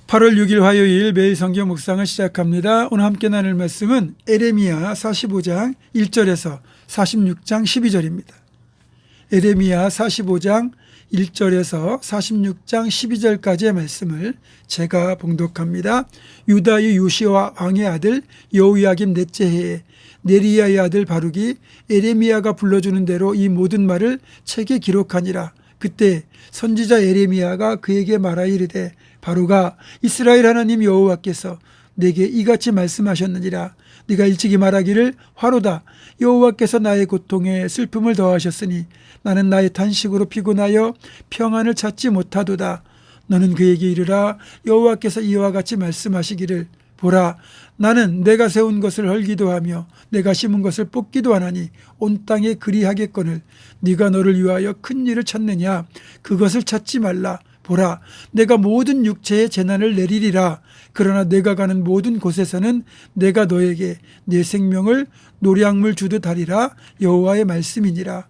8월 6일 화요일 매일 성경 묵상을 시작합니다. 오늘 함께 나눌 말씀은 에레미야 45장 1절에서 46장 12절입니다. 에레미야 45장 1절에서 46장 12절까지의 말씀을 제가 봉독합니다. 유다의 요시야 왕의 아들 여호야김 넷째 해에 네리야의 아들 바룩이 에레미야가 불러주는 대로 이 모든 말을 책에 기록하니라. 그때 선지자 에레미야가 그에게 말하이르되 바룩아, 이스라엘 하나님 여호와께서 내게 이같이 말씀하셨느니라. 네가 일찍이 말하기를 화로다. 여호와께서 나의 고통에 슬픔을 더하셨으니 나는 나의 탄식으로 피곤하여 평안을 찾지 못하도다. 너는 그에게 이르라. 여호와께서 이와 같이 말씀하시기를 보라, 나는 내가 세운 것을 헐기도 하며 내가 심은 것을 뽑기도 하나니 온 땅에 그리하겠거늘 네가 너를 위하여 큰 일을 찾느냐? 그것을 찾지 말라. 보라, 내가 모든 육체에 재난을 내리리라. 그러나 내가 가는 모든 곳에서는 내가 너에게 내 생명을 노량물 주듯 하리라. 여호와의 말씀이니라.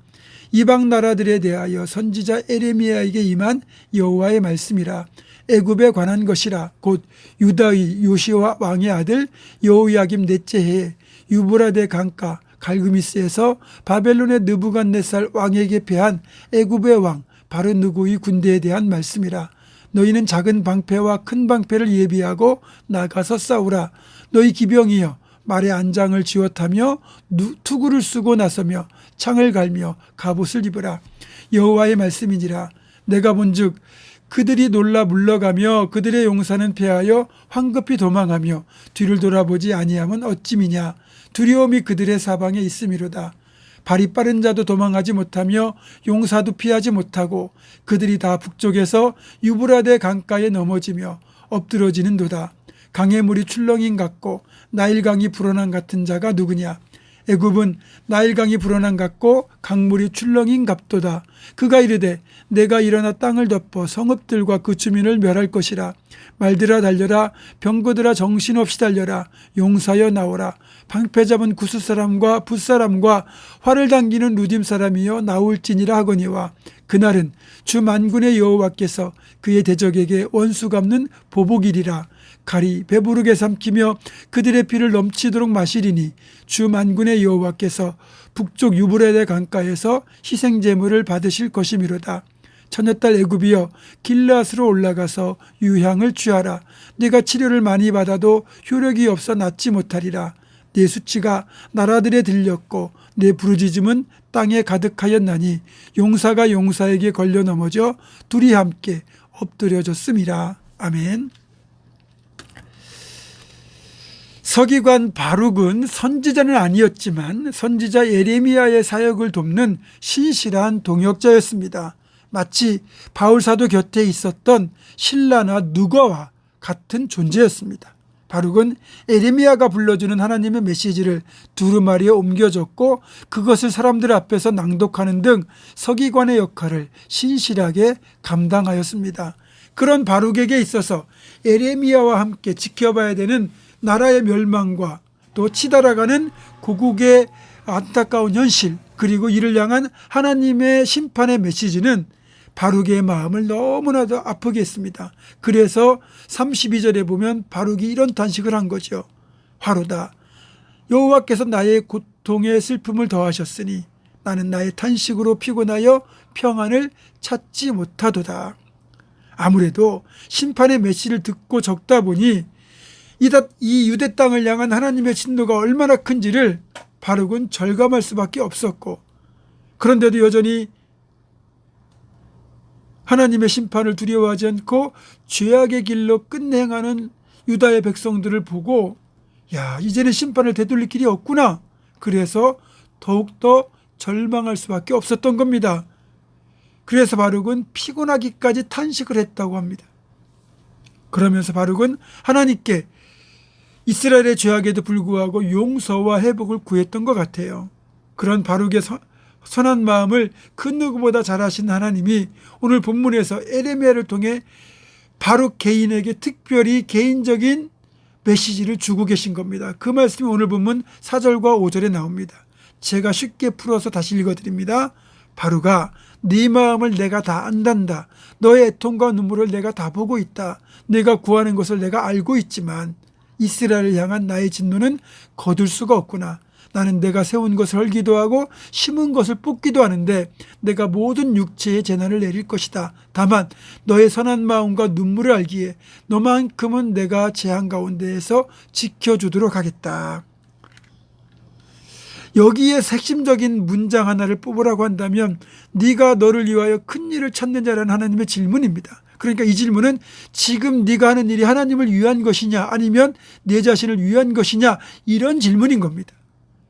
이방 나라들에 대하여 선지자 에레미야에게 임한 여호와의 말씀이라. 애굽에 관한 것이라. 곧 유다의 요시야 왕의 아들 여호야김 넷째 해에 유브라데 강가 갈그미스에서 바벨론의 느부갓네살 왕에게 패한 애굽의 왕 바로 느고의 군대에 대한 말씀이라. 너희는 작은 방패와 큰 방패를 예비하고 나가서 싸우라. 너희 기병이여, 말의 안장을 지워타며 투구를 쓰고 나서며 창을 갈며 갑옷을 입으라. 여호와의 말씀이니라. 내가 본즉 그들이 놀라 물러가며 그들의 용사는 패하여 황급히 도망하며 뒤를 돌아보지 아니함은 어찌미냐. 두려움이 그들의 사방에 있음이로다. 발이 빠른 자도 도망하지 못하며 용사도 피하지 못하고 그들이 다 북쪽에서 유브라데 강가에 넘어지며 엎드러지는도다. 강의 물이 출렁임 같고 나일강이 불어난 같은 자가 누구냐. 애굽은 나일강이 불어난 같고 강물이 출렁임 같도다. 그가 이르되 내가 일어나 땅을 덮어 성읍들과 그 주민을 멸할 것이라. 말들아 달려라. 병거들아 정신없이 달려라. 용사여 나오라. 방패 잡은 구스 사람과 붓 사람과 활을 당기는 루딤 사람이여 나올지니라 하거니와 그날은 주 만군의 여호와께서 그의 대적에게 원수 갚는 보복이리라. 칼이 배부르게 삼키며 그들의 피를 넘치도록 마시리니 주 만군의 여호와께서 북쪽 유브라데 강가에서 희생제물을 받으실 것이미로다. 처녀딸 애굽이여, 길앗으로 올라가서 유향을 취하라. 네가 치료를 많이 받아도 효력이 없어 낫지 못하리라. 네 수치가 나라들에 들렸고 내 부르짖음은 땅에 가득하였나니 용사가 용사에게 걸려 넘어져 둘이 함께 엎드려졌음이라. 아멘. 서기관 바룩은 선지자는 아니었지만 선지자 예레미야의 사역을 돕는 신실한 동역자였습니다. 마치 바울 사도 곁에 있었던 실라나 누가와 같은 존재였습니다. 바룩은 에레미야가 불러주는 하나님의 메시지를 두루마리에 옮겨 적고 그것을 사람들 앞에서 낭독하는 등 서기관의 역할을 신실하게 감당하였습니다. 그런 바룩에게 있어서 에레미야와 함께 지켜봐야 되는 나라의 멸망과 또 치달아가는 고국의 안타까운 현실, 그리고 이를 향한 하나님의 심판의 메시지는 바룩의 마음을 너무나도 아프게 했습니다. 그래서 32절에 보면 바룩이 이런 단식을 한 거죠. 화로다. 여호와께서 나의 고통에 슬픔을 더하셨으니 나는 나의 탄식으로 피곤하여 평안을 찾지 못하도다. 아무래도 심판의 메시지를 듣고 적다 보니 이 유대 땅을 향한 하나님의 진노가 얼마나 큰지를 바룩은 절감할 수밖에 없었고, 그런데도 여전히 하나님의 심판을 두려워하지 않고 죄악의 길로 끝행하는 유다의 백성들을 보고 야, 이제는 심판을 되돌릴 길이 없구나. 그래서 더욱더 절망할 수밖에 없었던 겁니다. 그래서 바룩은 피곤하기까지 탄식을 했다고 합니다. 그러면서 바룩은 하나님께 이스라엘의 죄악에도 불구하고 용서와 회복을 구했던 것 같아요. 그런 바룩의 선한 마음을 그 누구보다 잘 아신 하나님이 오늘 본문에서 에레미야를 통해 바룩 개인에게 특별히 개인적인 메시지를 주고 계신 겁니다. 그 말씀이 오늘 본문 4절과 5절에 나옵니다. 제가 쉽게 풀어서 다시 읽어드립니다. 바로가 네 마음을 내가 다 안단다. 너의 애통과 눈물을 내가 다 보고 있다. 내가 구하는 것을 내가 알고 있지만 이스라엘을 향한 나의 진노는 거둘 수가 없구나. 나는 내가 세운 것을 헐기도 하고 심은 것을 뽑기도 하는데 내가 모든 육체의 재난을 내릴 것이다. 다만 너의 선한 마음과 눈물을 알기에 너만큼은 내가 재앙 가운데에서 지켜주도록 하겠다. 여기에 핵심적인 문장 하나를 뽑으라고 한다면 네가 너를 위하여 큰 일을 찾는 자라는 하나님의 질문입니다. 그러니까 이 질문은 지금 네가 하는 일이 하나님을 위한 것이냐 아니면 내 자신을 위한 것이냐 이런 질문인 겁니다.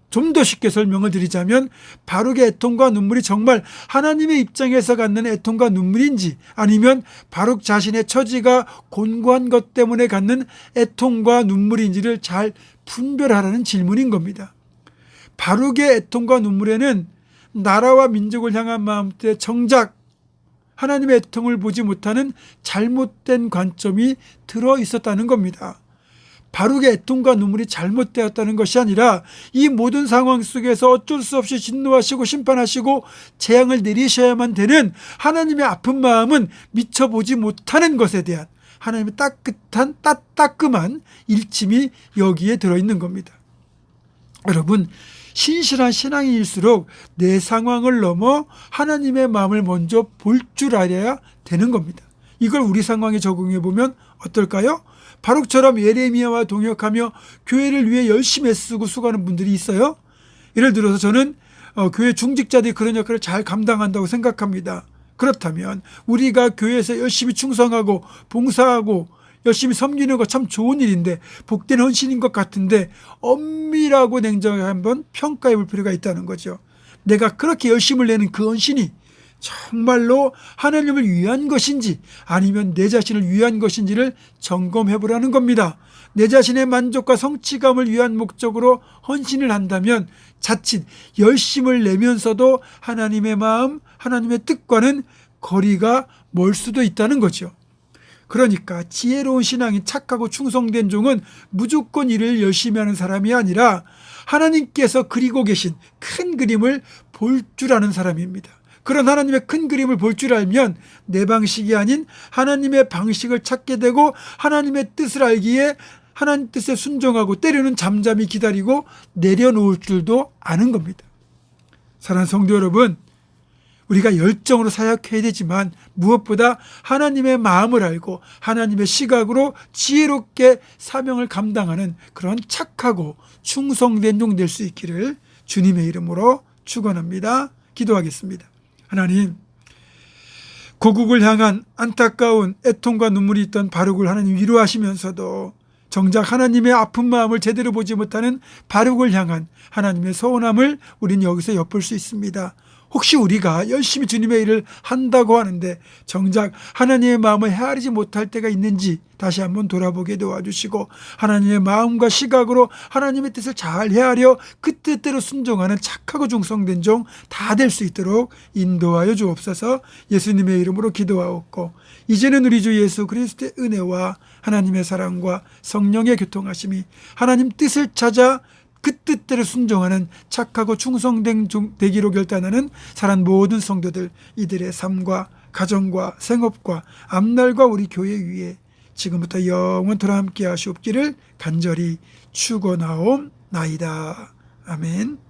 좀 더 쉽게 설명을 드리자면 바룩의 애통과 눈물이 정말 하나님의 입장에서 갖는 애통과 눈물인지 아니면 바룩 자신의 처지가 곤고한 것 때문에 갖는 애통과 눈물인지를 잘 분별하라는 질문인 겁니다. 바룩의 애통과 눈물에는 나라와 민족을 향한 마음 때 정작 하나님의 애통을 보지 못하는 잘못된 관점이 들어 있었다는 겁니다. 바룩의 애통과 눈물이 잘못되었다는 것이 아니라 이 모든 상황 속에서 어쩔 수 없이 진노하시고 심판하시고 재앙을 내리셔야만 되는 하나님의 아픈 마음은 미쳐보지 못하는 것에 대한 하나님의 따끔한 일침이 여기에 들어있는 겁니다. 여러분, 신실한 신앙인일수록 내 상황을 넘어 하나님의 마음을 먼저 볼 줄 알아야 되는 겁니다. 이걸 우리 상황에 적용해 보면 어떨까요? 바룩처럼 예레미야와 동역하며 교회를 위해 열심히 애쓰고 수고하는 분들이 있어요. 예를 들어서 저는 교회 중직자들이 그런 역할을 잘 감당한다고 생각합니다. 그렇다면 우리가 교회에서 열심히 충성하고 봉사하고 열심히 섬기는 것 참 좋은 일인데 복된 헌신인 것 같은데 엄밀하고 냉정하게 한번 평가해 볼 필요가 있다는 거죠. 내가 그렇게 열심을 내는 그 헌신이 정말로 하나님을 위한 것인지 아니면 내 자신을 위한 것인지를 점검해 보라는 겁니다. 내 자신의 만족과 성취감을 위한 목적으로 헌신을 한다면 자칫 열심을 내면서도 하나님의 마음, 하나님의 뜻과는 거리가 멀 수도 있다는 거죠. 그러니까 지혜로운 신앙인 착하고 충성된 종은 무조건 일을 열심히 하는 사람이 아니라 하나님께서 그리고 계신 큰 그림을 볼 줄 아는 사람입니다. 그런 하나님의 큰 그림을 볼 줄 알면 내 방식이 아닌 하나님의 방식을 찾게 되고 하나님의 뜻을 알기에 하나님 뜻에 순종하고 때로는 잠잠히 기다리고 내려놓을 줄도 아는 겁니다. 사랑하는 성도 여러분, 우리가 열정으로 사역해야 되지만 무엇보다 하나님의 마음을 알고 하나님의 시각으로 지혜롭게 사명을 감당하는 그런 착하고 충성된 종 될 수 있기를 주님의 이름으로 축원합니다. 기도하겠습니다. 하나님, 고국을 향한 안타까운 애통과 눈물이 있던 바룩을 하나님 위로하시면서도 정작 하나님의 아픈 마음을 제대로 보지 못하는 바룩을 향한 하나님의 서운함을 우리는 여기서 엿볼 수 있습니다. 혹시 우리가 열심히 주님의 일을 한다고 하는데 정작 하나님의 마음을 헤아리지 못할 때가 있는지 다시 한번 돌아보게 도와주시고 하나님의 마음과 시각으로 하나님의 뜻을 잘 헤아려 그 뜻대로 순종하는 착하고 충성된 종 다 될 수 있도록 인도하여 주옵소서. 예수님의 이름으로 기도하옵고 이제는 우리 주 예수 그리스도의 은혜와 하나님의 사랑과 성령의 교통하심이 하나님 뜻을 찾아 그 뜻대로 순종하는 착하고 충성된 종 되기로 결단하는 사랑 모든 성도들 이들의 삶과 가정과 생업과 앞날과 우리 교회 위에 지금부터 영원토록 함께 하시옵기를 간절히 축원하옵나이다. 아멘.